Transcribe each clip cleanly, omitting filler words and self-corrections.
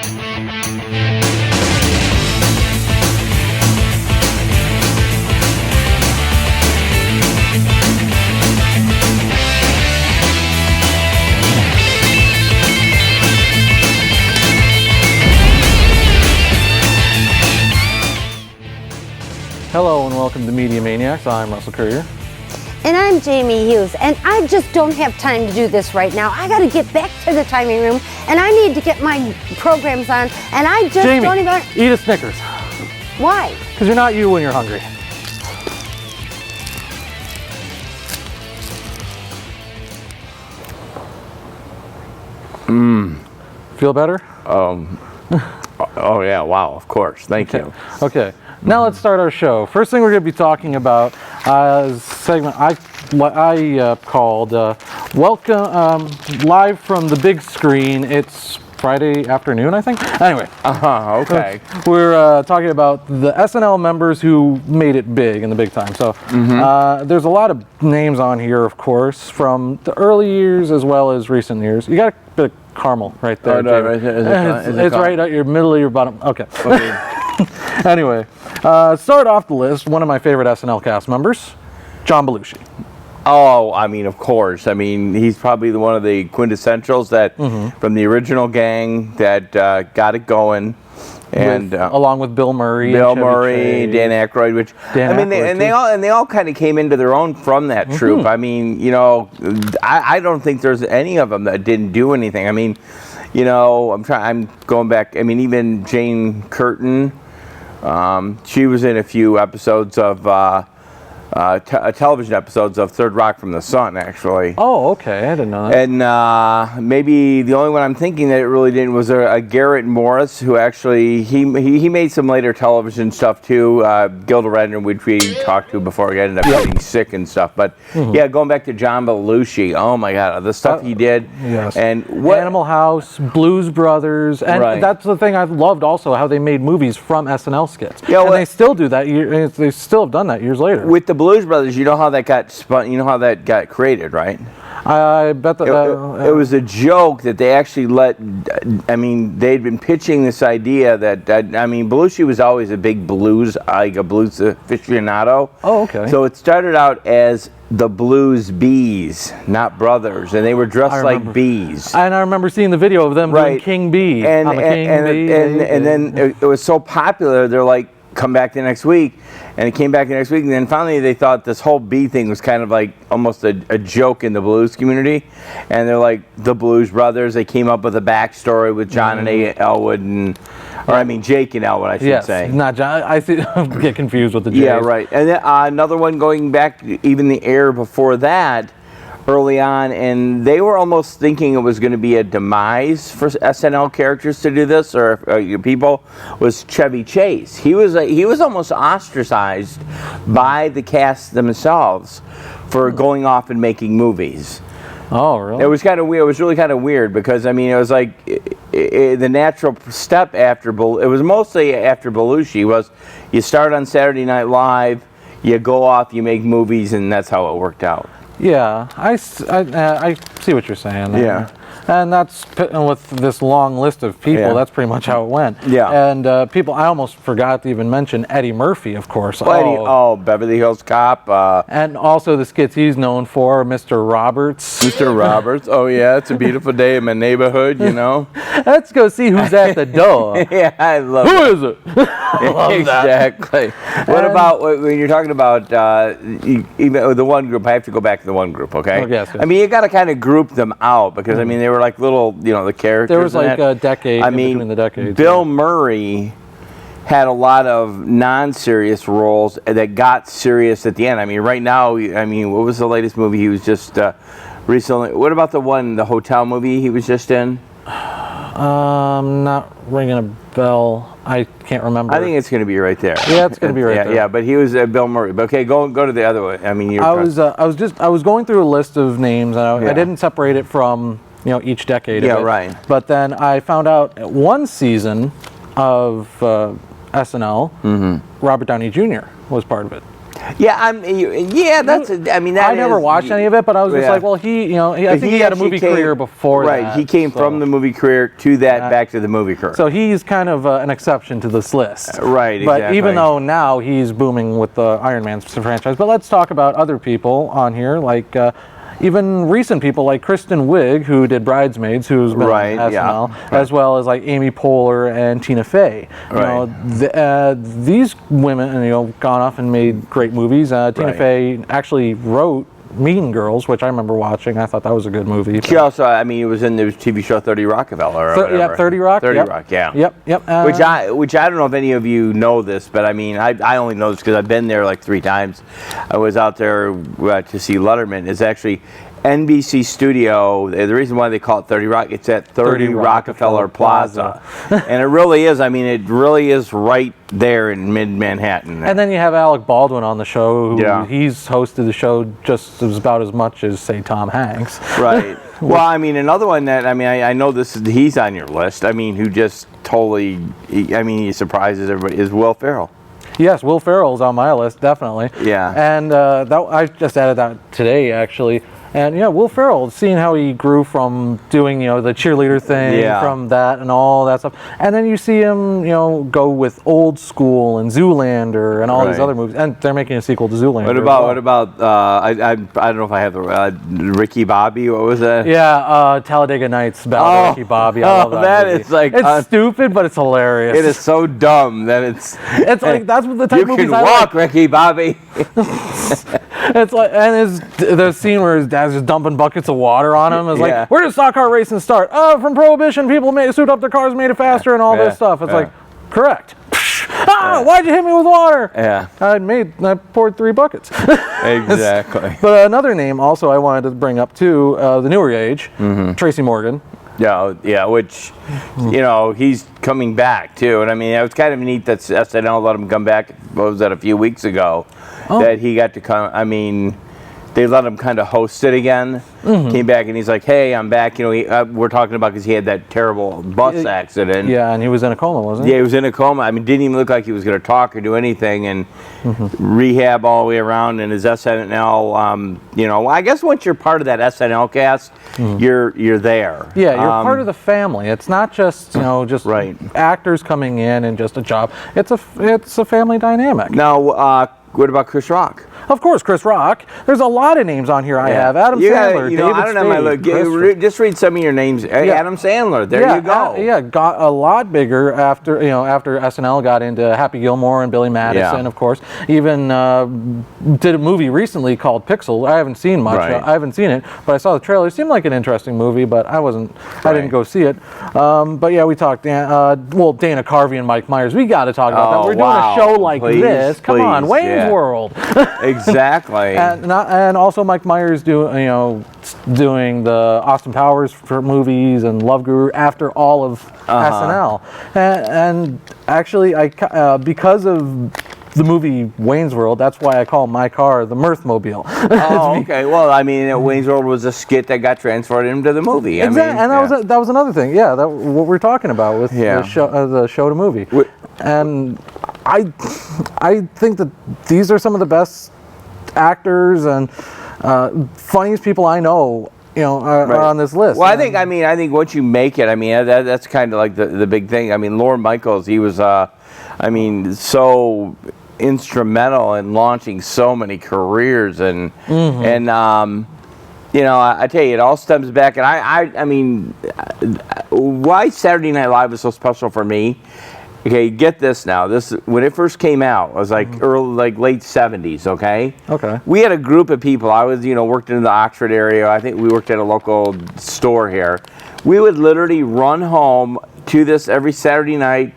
Hello and welcome to Media Maniaxe. I'm Russell Courier. And I'm Jamie Hughes, and I just don't have time to do this right now. I got to get back to the timing room, and I need to get my programs on, and I just Jamie, don't even... eat a Snickers. Why? Because you're not you when you're hungry. Feel better? Oh yeah, wow, of course. Thank you. Okay, now let's start our show. First thing we're going to be talking about is a segment I called Welcome Live from the Big Screen. It's Friday afternoon, I think. Anyway. Okay. We're talking about the SNL members who made it big in the big time. So there's a lot of names on here, of course, from the early years as well as recent years. You got a bit of caramel right there. Oh, no, right there. It's right at your middle of your bottom. Okay. Anyway, start off the list, one of my favorite SNL cast members, John Belushi. Oh, I mean, of course. I mean, he's probably one of the quintessentials that from the original gang that got it going, and along with Bill Murray, Dan Aykroyd, which they all kind of came into their own from that troupe. I mean, you know, I don't think there's any of them that didn't do anything. I mean, you know, I'm going back. I mean, even Jane Curtin, she was in a few episodes of. Television episodes of Third Rock from the Sun, actually. Oh, okay, I didn't know that. And maybe the only one I'm thinking that it really didn't was a Garrett Morris, who actually he made some later television stuff too. Gilda Radner, which we talked to before he ended up getting sick and stuff. But yeah, going back to John Belushi, oh my God, the stuff he did. Yes. And Animal House, Blues Brothers, and that's the thing I loved also, how they made movies from SNL skits. Yeah, and they still do that. They still have done that years later. With the Blues Brothers, you know how that got spun, you know how that got created, right? I bet that it was a joke that they actually let. I mean, they'd been pitching this idea that I mean, Belushi was always a big blues, like a blues aficionado. Oh, okay. So it started out as the Blues Bees, not brothers, and they were dressed like bees. And I remember seeing the video of them doing King Bee. And then it was so popular, they're like, come back the next week, and it came back the next week, and then finally they thought this whole bee thing was kind of like almost a joke in the blues community, and they're like the Blues Brothers. They came up with a backstory with John and Elwood, Jake and Elwood, I should say. Not John. I get confused with the J's. Yeah, right. And then another one going back even the era before that, early on, and they were almost thinking it was going to be a demise for SNL characters to do this, or people, was Chevy Chase. He was almost ostracized by the cast themselves for going off and making movies. Oh, really? It was kind of weird. It was really kind of weird because, I mean, it was like the natural step after it was mostly after Belushi was you start on Saturday Night Live, you go off, you make movies, and that's how it worked out. Yeah, I see what you're saying. Yeah. And that's, with this long list of people, that's pretty much how it went. Yeah. And people, I almost forgot to even mention Eddie Murphy, of course. Beverly Hills Cop. And also the skits he's known for, Mr. Roberts. Mr. Roberts. Oh, yeah, it's a beautiful day in my neighborhood, you know. Let's go see who's at the door. Yeah, I love Who is it? Exactly. What about, when you're talking about even the one group, I have to go back to the one group, okay? Yes. I mean, you got to kind of group them out because, I mean, they were like little, you know, the characters. There was like a decade between the decades. Bill Murray had a lot of non-serious roles that got serious at the end. I mean, right now, I mean, what was the latest movie he was just recently? What about the hotel movie he was just in? Not ringing a bell. I can't remember. I think it's going to be right there. Yeah, it's going to be right there. Yeah, but he was Bill Murray. But okay, go to the other one. I mean, I was going through a list of names, and I didn't separate it from each decade. Yeah, of it. right. But then I found out one season of SNL, Robert Downey Jr. was part of it. That's. I mean, that I never watched any of it, but I was just like, well, I think he had a movie career before that. Right, he came from the movie career to that, back to the movie career. So he's kind of an exception to this list. Right, But exactly. even though now he's booming with the Iron Man franchise, but let's talk about other people on here, like even recent people like Kristen Wiig, who did Bridesmaids, who's been on SNL, as well as like Amy Poehler and Tina Fey. These women, gone off and made great movies. Tina Fey actually wrote Mean Girls, which I remember watching. I thought that was a good movie. She also, it was in the TV show 30 Rockefeller. Yeah, 30 Rock. 30 Rock, yeah. Yep. Which I don't know if any of you know this, but I only know this because I've been there like 3 times. I was out there to see Letterman. It's actually NBC studio. The reason why they call it 30 Rock, it's at 30 Rockefeller Plaza. And it really is, it really is right there in mid-Manhattan. And then you have Alec Baldwin on the show, who he's hosted the show just about as much as, say, Tom Hanks. Right. Well, another one that, I know he's on your list, who just totally, he surprises everybody, is Will Ferrell. Yes, Will Ferrell's on my list, definitely. Yeah. And I just added that today, actually. And Will Ferrell, seeing how he grew from doing, the cheerleader thing, from that and all that stuff. And then you see him, go with Old School and Zoolander and all these other movies. And they're making a sequel to Zoolander. What about I don't know if I have the Ricky Bobby, what was that? Yeah, Talladega Nights about Ricky Bobby. I love that movie. Is like... It's stupid, but it's hilarious. It is so dumb that it's... It's like, that's what the type of movies I like. You can walk, Ricky Bobby. It's like, and the scene where his dad's just dumping buckets of water on him is like, where did stock car racing start? From Prohibition, people suit up their cars, made it faster, and all this stuff. It's like, correct. Why'd you hit me with water? Yeah. I poured 3 buckets. Exactly. But another name also I wanted to bring up too, the newer age, Tracy Morgan. Yeah, which, he's coming back too. And it was kind of neat that SNL let him come back, what was that, a few weeks ago, that he got to come, they let him kind of host it again. Came back and he's like, hey, I'm back. We're talking about because he had that terrible bus accident. Yeah, and he was in a coma, wasn't he? Yeah, he was in a coma. Didn't even look like he was going to talk or do anything, and rehab all the way around. And his SNL, I guess once you're part of that SNL cast, you're there. Yeah, you're part of the family. It's not just actors coming in and just a job. It's a family dynamic. Now, what about Chris Rock? Of course, Chris Rock. There's a lot of names on here I have. Adam Sandler, David I don't have my look. Just read some of your names. Adam Sandler. There you go. Got a lot bigger after SNL got into Happy Gilmore and Billy Madison, of course. Even did a movie recently called Pixel. I haven't seen much. I haven't seen it, but I saw the trailer. It seemed like an interesting movie, but I didn't go see it. But yeah, we talked. Dana Carvey and Mike Myers. We got to talk about that. We're doing a show like this. Come on, Wayne's World. Exactly. And also Mike Myers doing the Austin Powers for movies and Love Guru after all of SNL. And actually, because of the movie Wayne's World, that's why I call my car the Mirthmobile. Oh, okay. Well, Wayne's World was a skit that got transferred into the movie. Exactly, and that was another thing. Yeah, what we're talking about with the show to movie. And I think that these are some of the best actors and funniest people I know, are on this list. Well, I think once you make it, that's kind of like the big thing. Lorne Michaels, he was, so instrumental in launching so many careers, and I tell you, it all stems back. And why Saturday Night Live is so special for me. Okay, get this now. When it first came out, it was like late 70s, okay? Okay. We had a group of people. I was, worked in the Oxford area. I think we worked at a local store here. We would literally run home to this every Saturday night,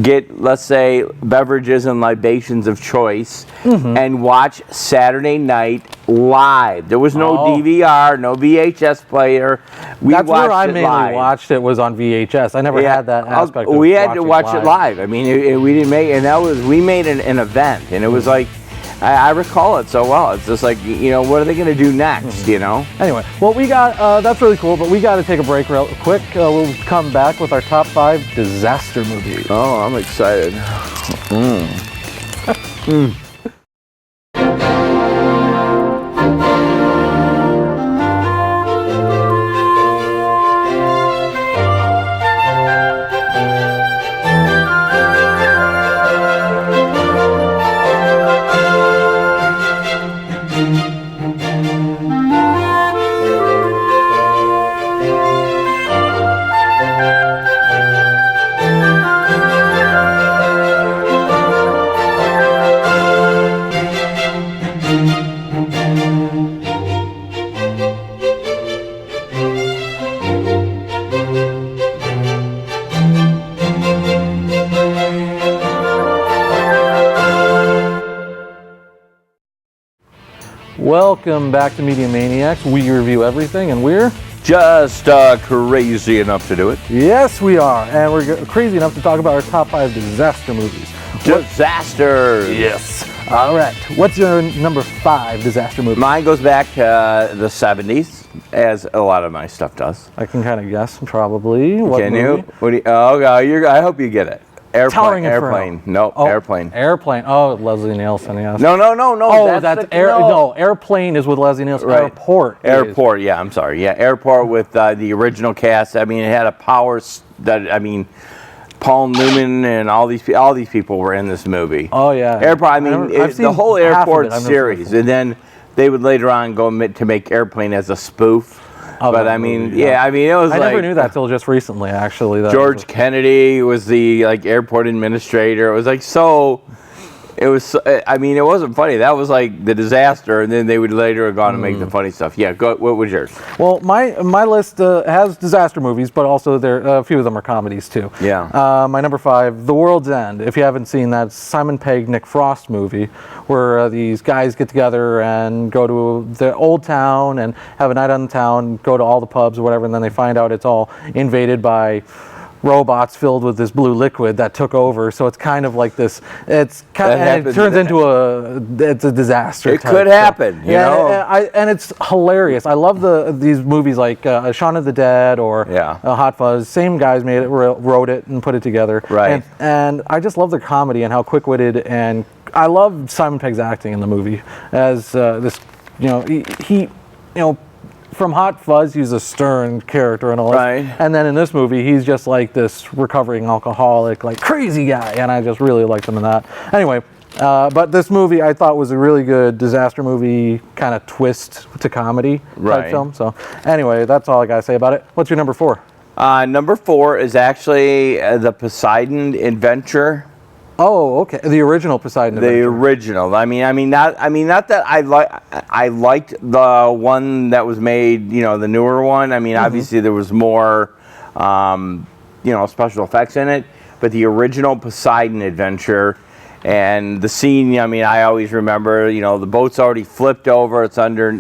get, let's say, beverages and libations of choice, and watch Saturday Night Live. There was no DVR, no VHS player. That's where I mainly watched it, was on VHS. I never had that aspect of we had to watch it live. We didn't make, and we made an event, and it was like, I recall it so well. It's just like, what are they going to do next, Anyway, well, we got, that's really cool, but we got to take a break real quick. We'll come back with our top 5 disaster movies. Oh, I'm excited. Welcome back to Media Maniaxe. We review everything, and we're... Just crazy enough to do it. Yes, we are. And we're crazy enough to talk about our top 5 disaster movies. Disasters. Yes. All right. What's your number 5 disaster movie? Mine goes back to the 70s, as a lot of my stuff does. I can kind of guess, probably. What Can movie? you? I hope you get it. Towering Inferno. Airplane. No, Oh, Airplane. Airplane. Oh, Leslie Nielsen, yes. No. Oh, that's Airplane is with Leslie Nielsen. Right. Airport. Yeah, I'm sorry. Yeah, Airport with the original cast. I mean, it had a Paul Newman and all these people were in this movie. Oh yeah. Airport. I mean, I've seen the whole half of Airport it. I've never series, seen it. and then they would later on go to make Airplane as a spoof. Oh, but that I mean, movie, yeah. it was I like never knew that till just recently, actually. George Kennedy was the airport administrator. It was like so. It was. I mean, it wasn't funny. That was like the disaster, and then they would later have gone and make the funny stuff. Yeah. Go. What was yours? Well, my list has disaster movies, but also a few of them are comedies too. Yeah. My number 5, The World's End. If you haven't seen that, Simon Pegg, Nick Frost movie, where these guys get together and go to the old town and have a night on the town, go to all the pubs or whatever, and then they find out it's all invaded by robots filled with this blue liquid that took over. So it's kind of like this. It turns into a disaster. It could happen, you know. And it's hilarious. I love these movies like Shaun of the Dead or Hot Fuzz. Same guys made it, wrote it, and put it together. Right. And I just love their comedy and how quick-witted, and I love Simon Pegg's acting in the movie as this. He from Hot Fuzz, he's a stern character and all that. Right. And then in this movie, he's just like this recovering alcoholic, like crazy guy, and I just really liked him in that. Anyway, but this movie I thought was a really good disaster movie, kind of twist to comedy type film. So anyway, that's all I gotta say about it. What's your number 4? Number 4 is actually the Poseidon Adventure. Oh, okay. The original Poseidon Adventure. The original. I mean, not that I liked the one that was made. The newer one. I mean, obviously there was more, special effects in it. But the original Poseidon Adventure, and the scene. I mean, I always remember. The boat's already flipped over. It's under.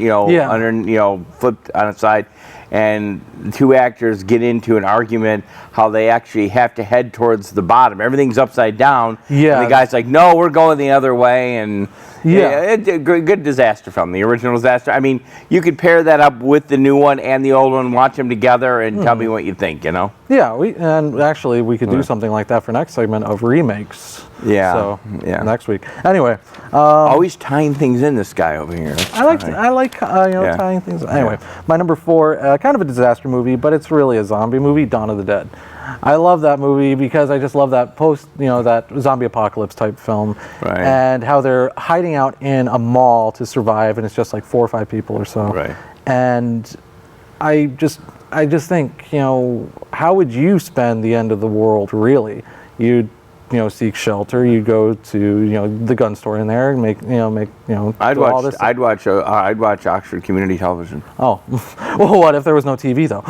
Flipped on its side. And the two actors get into an argument how they actually have to head towards the bottom. Everything's upside down. Yeah. And the guy's like, no, we're going the other way. And it's a good disaster film, the original disaster. I mean, you could pair that up with the new one and the old one, watch them together, and tell me what you think, Yeah, and actually we could do something like that for next segment of remakes. Yeah. So next week. Anyway. Always tying things in, this guy over here. I like tying things. Anyway, my number 4, kind of a disaster movie, but it's really a zombie movie, Dawn of the Dead. I love that movie because I just love that that zombie apocalypse type film, and how they're hiding out in a mall to survive, and it's just like 4 or 5 people or so. Right. And I just think, how would you spend the end of the world really? You'd seek shelter. You go to the gun store in there and make I'd all this. watch Oxford Community Television. Oh, well, what if there was no TV though?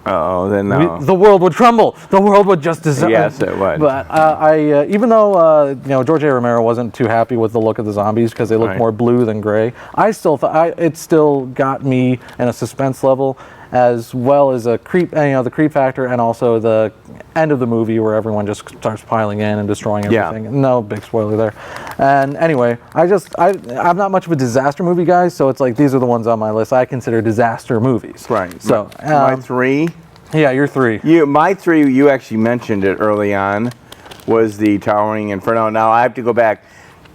Oh, then no. The world would crumble. The world would just dissolve. Yes, it would. But I even though George A. Romero wasn't too happy with the look of the zombies because they look more blue than gray, I still thought it still got me in a suspense level, as well as a creep, the creep factor, and also the end of the movie where everyone just starts piling in and destroying everything. Yeah. No big spoiler there. And anyway, I'm not much of a disaster movie guy, so it's like these are the ones on my list I consider disaster movies. Right. So my 3. Yeah, your 3. My 3. You actually mentioned it early on. Was the Towering Inferno. Now I have to go back.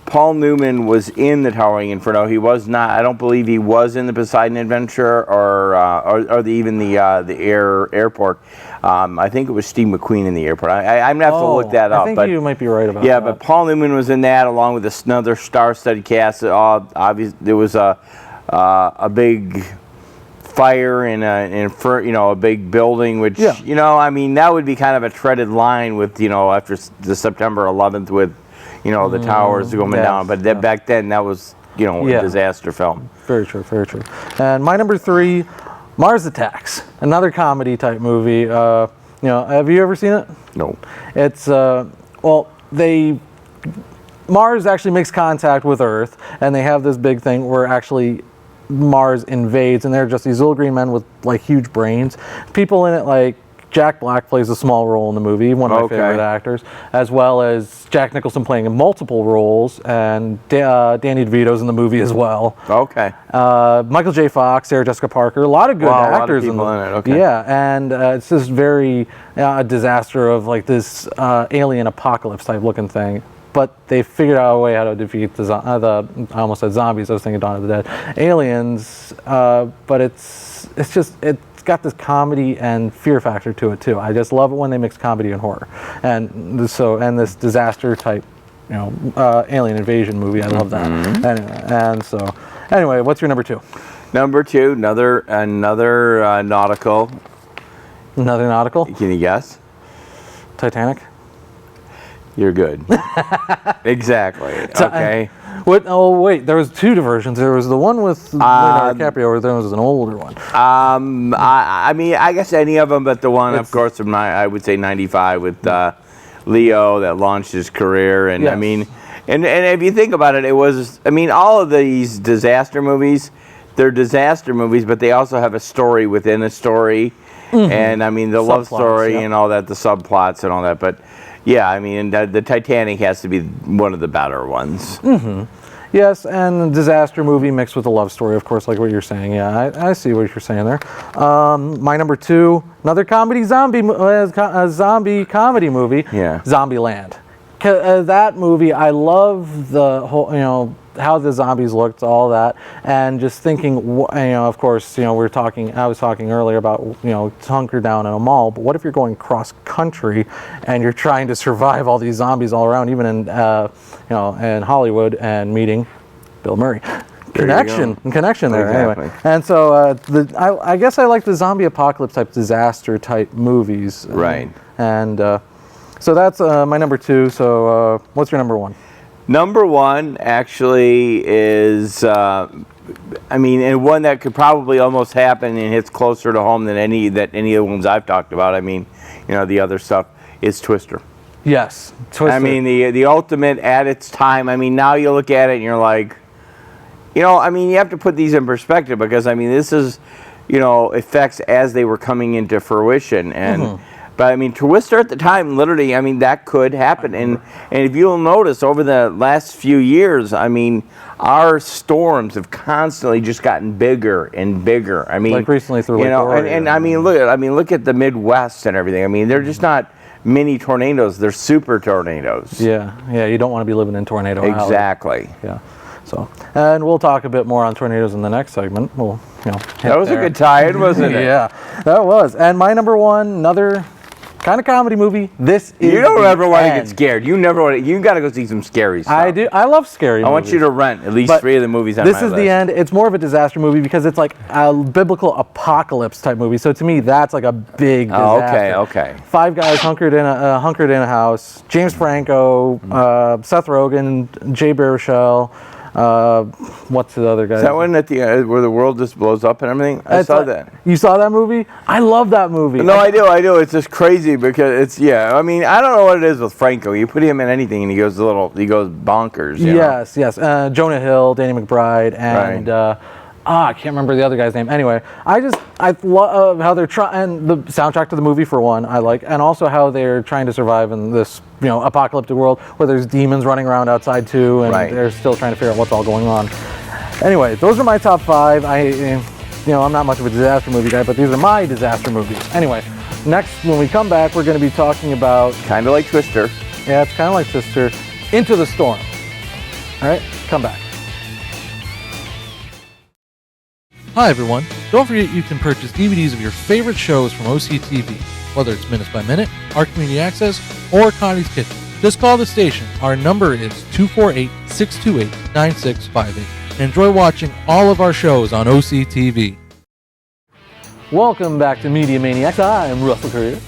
Paul Newman was in the Towering Inferno. He was not. I don't believe he was in the Poseidon Adventure or even the airport. I think it was Steve McQueen in the airport. I'm gonna have to look that up. I think you might be right about that. Yeah, but Paul Newman was in that along with another star-studded cast. Obviously, there was a big fire in a big building, which I mean that would be kind of a treaded line with after the September 11th with. The towers going down. But back then, that was, a disaster film. Very true, very true. And my number 3, Mars Attacks, another comedy type movie. Have you ever seen it? No. It's, Mars actually makes contact with Earth, and they have this big thing where actually Mars invades, and they're just these little green men with like huge brains. People in it like Jack Black plays a small role in the movie, one of my favorite actors, as well as Jack Nicholson playing multiple roles, and Danny DeVito's in the movie as well. Okay. Michael J. Fox, Sarah Jessica Parker, a lot of good actors a lot of people in it. Okay. Yeah, and it's this very a disaster of like this alien apocalypse type looking thing. But they figured out a way how to defeat the I almost said zombies. I was thinking Dawn of the Dead, aliens. But it's got this comedy and fear factor to it too. I just love it when they mix comedy and horror, and this disaster type, alien invasion movie. I love that. Anyway, what's your number 2? Number 2, another nautical. Another nautical. Can you guess? Titanic. You're good. Exactly. Okay. What? Oh wait, there was 2 versions. There was the one with Leonardo DiCaprio, or there was an older one. I mean, I guess any of them, but the one, of course, from I would say '95 with Leo that launched his career, and yes. I mean, and if you think about it, it was. I mean, all of these disaster movies, they're disaster movies, but they also have a story within a story, and I mean the love story and all that, the subplots and all that, but. Yeah, I mean, the Titanic has to be one of the better ones. Yes, and a disaster movie mixed with a love story, of course, like what you're saying. Yeah, I see what you're saying there. My number 2, another zombie comedy movie. Yeah. Zombieland. That movie, I love the whole, how the zombies looked, all that, and just thinking, of course, I was talking earlier about, hunker down in a mall, but what if you're going cross country and you're trying to survive all these zombies all around, even in, in Hollywood, and meeting Bill Murray. Connection there. Exactly. Anyway, and so I guess I like the zombie apocalypse type, disaster type movies. Right. And so that's my number 2. So what's your number 1? Number 1 actually is, and one that could probably almost happen and hits closer to home than any of the ones I've talked about. I mean, the other stuff is Twister. Yes, Twister. I mean, the ultimate at its time. I mean, now you look at it and you're like, you have to put these in perspective, because I mean, this is, effects as they were coming into fruition, and. But I mean, Twister at the time, literally, I mean, that could happen. And if you'll notice, over the last few years, I mean, our storms have constantly just gotten bigger and bigger. I mean, like recently through Lake Oregon. And I mean, look at the Midwest and everything. I mean, they're just not mini tornadoes; they're super tornadoes. Yeah, you don't want to be living in Tornado Alley. Exactly. Yeah. So, and we'll talk a bit more on tornadoes in the next segment. We'll, that was a good tie-in, wasn't it? Yeah, that was. And my number 1, another kind of comedy movie. This is. You don't ever want to get scared. You never want to. You got to go see some scary stuff. I do. I love scary movies. I want you to rent at least 3 of the movies on my list. This is the end. It's more of a disaster movie because it's like a biblical apocalypse type movie. So to me, that's like a big disaster. Okay. 5 guys hunkered in a house. James Franco, Seth Rogen, Jay Baruchel. What's the other guy? Is that one at the where the world just blows up and everything? I saw that. You saw that movie? I love that movie. No, I do. It's just crazy because I mean, I don't know what it is with Franco. You put him in anything and he goes bonkers. Yes. Jonah Hill, Danny McBride, and I can't remember the other guy's name. Anyway, I love how they're trying, the soundtrack to the movie for one, I like, and also how they're trying to survive in this, apocalyptic world where there's demons running around outside too, and they're still trying to figure out what's all going on. Anyway, those are my top 5. I'm not much of a disaster movie guy, but these are my disaster movies. Anyway, next, when we come back, we're going to be talking about... Kind of like Twister. Yeah, it's kind of like Twister. Into the Storm. All right, come back. Hi everyone, don't forget you can purchase DVDs of your favorite shows from OCTV, whether it's Minutes by Minute, our Community Access, or Connie's Kitchen. Just call the station. Our number is 248-628-9658. Enjoy watching all of our shows on OCTV. Welcome back to Media Maniaxe. I'm Russell Career.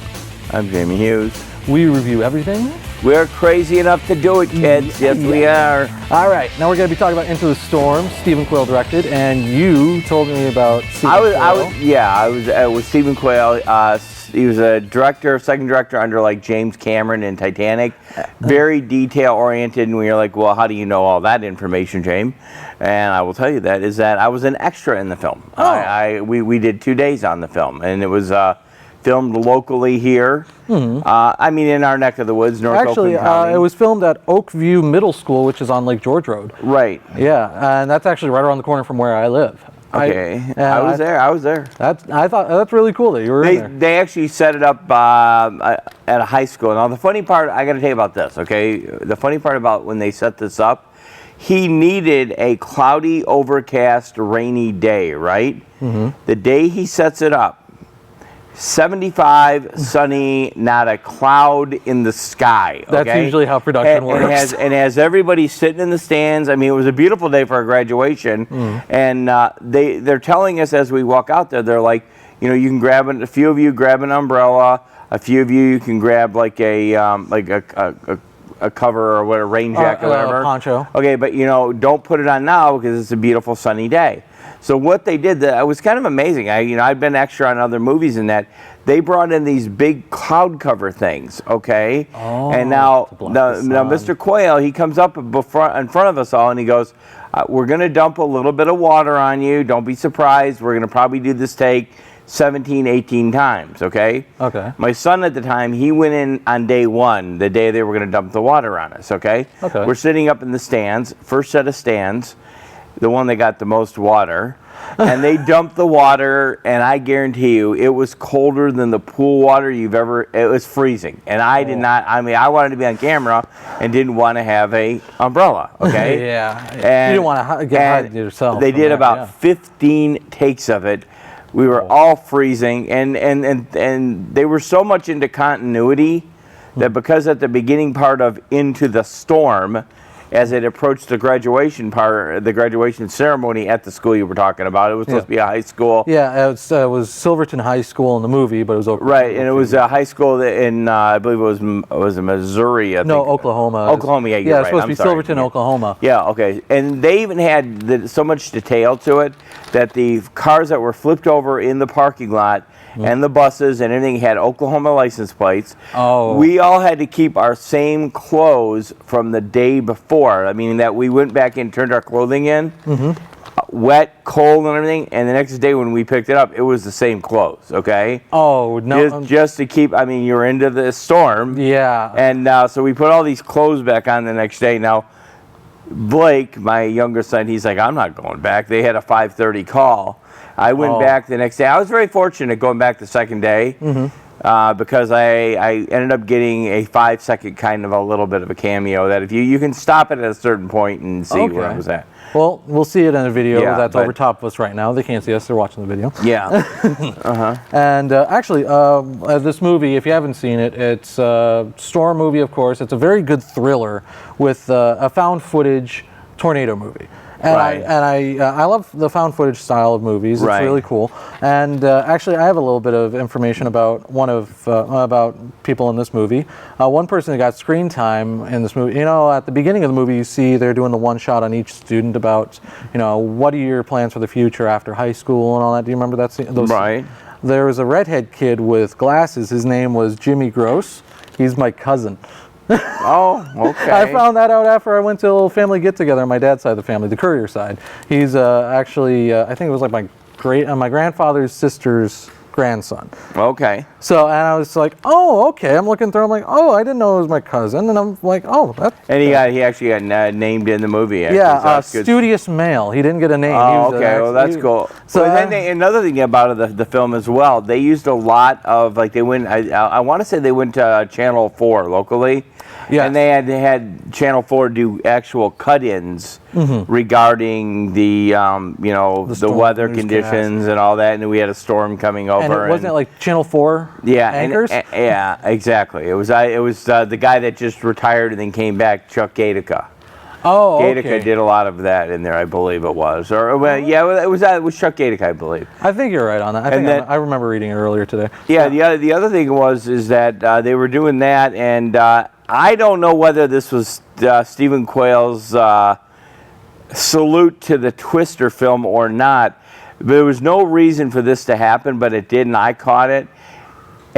I'm Jamie Hughes. We review everything. We're crazy enough to do it, kids. Yes, we are. All right, now we're going to be talking about Into the Storm. Stephen Quayle directed, and you told me about Stephen Quayle. I was with Stephen Quayle. he was a director, second director under like James Cameron in Titanic. Very detail oriented, and we were like, well, how do you know all that information, James? And I will tell you that is that I was an extra in the film. Oh. We did 2 days on the film, and it was filmed locally here. I mean, in our neck of the woods, North Actually, Oakland County. it was filmed at Oakview Middle School, which is on Lake George Road. Right. Yeah, and that's actually right around the corner from where I live. Okay. I was there. I thought that's really cool that you were in there. They actually set it up at a high school. Now, the funny part, I got to tell you about this, okay? The funny part about when they set this up, he needed a cloudy, overcast, rainy day, right? The day he sets it up, 75, sunny, not a cloud in the sky. Okay? That's usually how production works. And has everybody sitting in the stands. I mean, it was a beautiful day for our graduation. And they're telling us as we walk out there, they're like, you know, you can grab a few of you grab an umbrella, a few of you can grab like a cover or what, a rain jacket or whatever. Poncho. Okay, but you know, don't put it on now because it's a beautiful sunny day. So what they did, that was kind of amazing. I've been extra on other movies in that they brought in these big cloud cover things, okay? Oh, and now now Mr. Quayle, he comes up in front of us all and he goes, we're going to dump a little bit of water on you. Don't be surprised. We're going to probably do this take 17, 18 times, okay? Okay. My son at the time, he went in on day one, the day they were going to dump the water on us, okay? Okay. We're sitting up in the stands, first set of stands, the one that got the most water, and they dumped the water, and I guarantee you, it was colder than the pool water you've ever, it was freezing. And I did not, I mean, I wanted to be on camera and didn't want to have a umbrella, okay? Yeah. And, you didn't want to get hot yourself. They did about 15 takes of it. We were all freezing, and they were so much into continuity that because at the beginning part of Into the Storm, as it approached the graduation ceremony at the school you were talking about, it was supposed to be a high school. Yeah, it was Silverton High School in the movie, but it was Right, and it was a high school in I believe it was in Missouri. I think. Oklahoma. Oklahoma, yeah, you're yeah, right. it's supposed to be I'm sorry. Silverton, Oklahoma. Yeah, okay. And they even had so much detail to it that the cars that were flipped over in the parking lot and the buses and everything had Oklahoma license plates. Oh. We all had to keep our same clothes from the day before. I mean, that we went back and turned our clothing in, wet, cold, and everything. And the next day when we picked it up, it was the same clothes, okay? Oh, no. Just to keep, I mean, you're into the storm. Yeah. And so we put all these clothes back on the next day. Now, Blake, my younger son, he's like, I'm not going back. They had a 5:30 call. I went back the next day. I was very fortunate going back the second day because I ended up getting a 5-second kind of a little bit of a cameo that if you can stop it at a certain point and see where I was at. Well, we'll see it in a video that's but- over top of us right now. They can't see us. They're watching the video. Yeah. And actually, this movie, if you haven't seen it, it's a storm movie, of course. It's a very good thriller with a found footage tornado movie. And Right. I love the found footage style of movies. It's Right. really cool. And actually, I have a little bit of information about about people in this movie. One person that got screen time in this movie. You know, at the beginning of the movie, you see they're doing the one shot on each student about, you know, what are your plans for the future after high school and all that. Do you remember that scene? Right. There was a redhead kid with glasses. His name was Jimmy Gross. He's my cousin. Oh, okay. I found that out after I went to a little family get-together on my dad's side of the family, the Courier side. He's actually, I think it was like my grandfather's sister's grandson. Okay. So, and I was like, oh, okay. I'm looking through. I'm like, oh, I didn't know it was my cousin. And I'm like, oh, that's. And he actually got named in the movie. Actually, Yeah, so that's good. studious male. He didn't get a name. He Oh, was okay. Well, that's cool. So So then another thing about the film as well, they used a lot of like they went. I want to say they went to Channel 4 locally. Yes. And they had Channel 4 do actual cut-ins regarding the the storm weather newscast. conditions and all that, and we had a storm coming over. And it wasn't like Channel 4 yeah, anchors? yeah, exactly. It was the guy that just retired and then came back, Chuck Gatica. Oh, Gatica okay. did a lot of that in there, I believe it was. Or well, yeah, it was Chuck Gatica, I believe. I think you're right on that. I remember reading it earlier today. Yeah, the other thing is that they were doing that, and I don't know whether this was Stephen Quayle's salute to the Twister film or not. There was no reason for this to happen, but it did, and I caught it.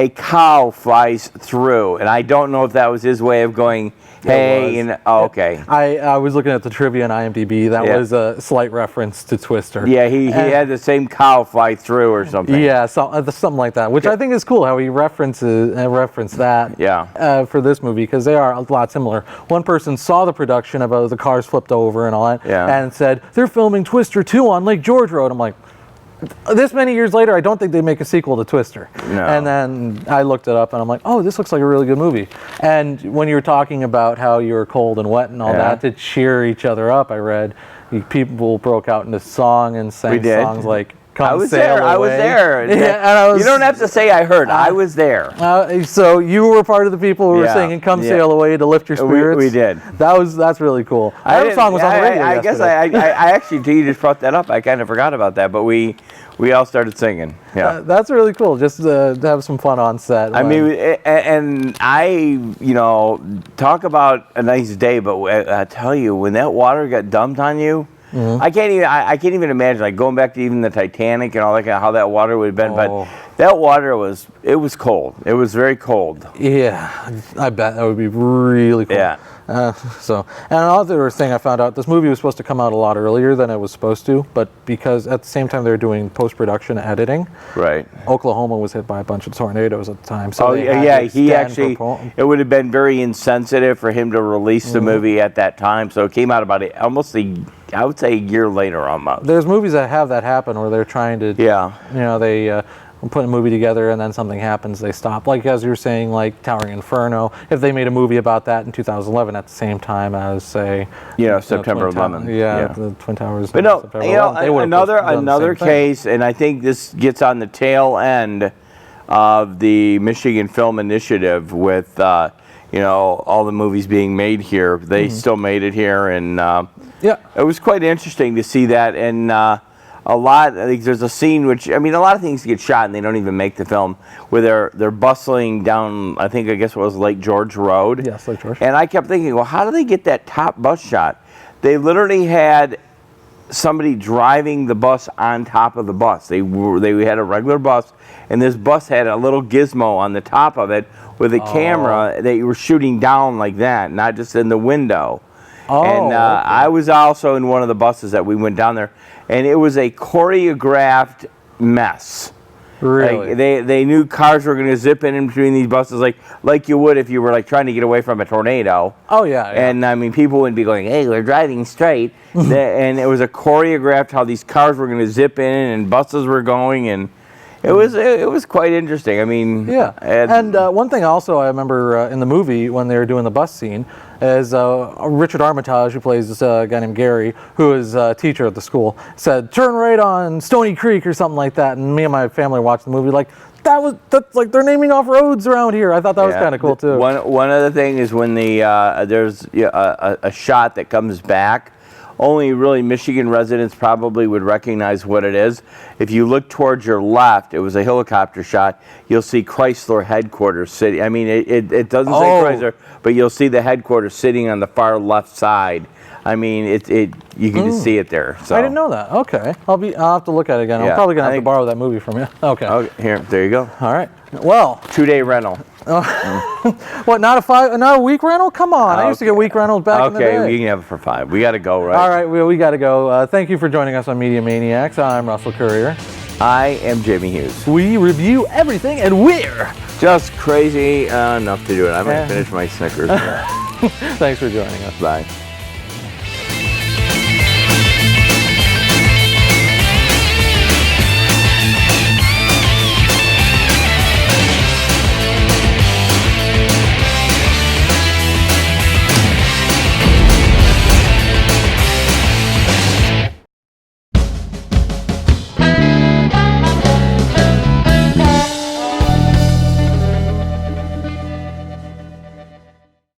a cow flies through, and I don't know if that was his way of going, hey, okay. I was looking at the trivia on IMDb. That Yeah. was a slight reference to Twister. Yeah, he had the same cow fly through or something. Yeah, something like that, which I think is cool how he referenced that Yeah. for this movie, because they are a lot similar. One person saw the production about the cars flipped over and all that, and said, they're filming Twister 2 on Lake George Road. I'm like, this many years later, I don't think they make a sequel to Twister. No. And then I looked it up, and I'm like, oh, this looks like a really good movie. And when you were talking about how you were cold and wet and all that to cheer each other up, I read people broke out into song and sang songs like "Come Sail Away." I was there. Yeah, and you don't have to say I heard. I was there. So you were part of the people who were singing "Come Sail Away" to lift your spirits. We did. That's really cool. That song was on the radio I guess I actually, until you just brought that up, I kind of forgot about that. But we all started singing. Yeah, that's really cool. Just to have some fun on set. I mean, and talk about a nice day. But I tell you, when that water got dumped on you. Mm-hmm. I can't even imagine, like, going back to even the Titanic and all that, how that water would have been. But that water was cold. It was very cold. Yeah, I bet that would be really cool. Yeah. And another thing I found out, this movie was supposed to come out a lot earlier than it was supposed to, but because at the same time they were doing post-production editing, right? Oklahoma was hit by a bunch of tornadoes at the time. So it would have been very insensitive for him to release the movie at that time. So it came out about I would say a year later almost. There's movies that have that happen where they're trying to, they put a movie together and then something happens, they stop. Like as you were saying, like Towering Inferno, if they made a movie about that in 2011 at the same time as, say, September 11th. The Twin Towers. But another case, and I think this gets on the tail end of the Michigan Film Initiative with, all the movies being made here. They still made it here, and it was quite interesting to see that. And I think there's a scene a lot of things get shot and they don't even make the film, where they're bustling down, I guess it was Lake George Road. Yes, Lake George. And I kept thinking, well, how do they get that top bus shot? They literally had somebody driving the bus on top of the bus. They had a regular bus, and this bus had a little gizmo on the top of it with a camera that you were shooting down like that, not just in the window. I was also in one of the buses that we went down there, and it was a choreographed mess. Really? Like they knew cars were going to zip in between these buses, like you would if you were trying to get away from a tornado. Oh yeah. And people wouldn't be going, "Hey, we're driving straight," and it was a choreographed how these cars were going to zip in and buses were going, and it was quite interesting. And one thing also I remember in the movie when they were doing the bus scene is Richard Armitage, who plays this guy named Gary, who is a teacher at the school, said, "Turn right on Stony Creek" or something like that. And me and my family watched the movie that's like they're naming off roads around here. I thought that was kind of cool too. One other thing is when there's a shot that comes back. Only really Michigan residents probably would recognize what it is. If you look towards your left, it was a helicopter shot. You'll see Chrysler headquarters sitting. It doesn't say Chrysler, but you'll see the headquarters sitting on the far left side. You can just see it there. So. I didn't know that. Okay, I'll have to look at it again. I'm probably gonna have to borrow that movie from you. Okay. There you go. All right. Well, 2-day rental. What? Not a week rental? Come on! I used to get week rentals back in the day. Okay, we can have it for 5. We got to go, right? All right, we got to go. Thank you for joining us on Media Maniaxe. I'm Russell Courier. I am Jamie Hughes. We review everything, and we're just crazy enough to do it. I might finish my Snickers. Thanks for joining us. Bye.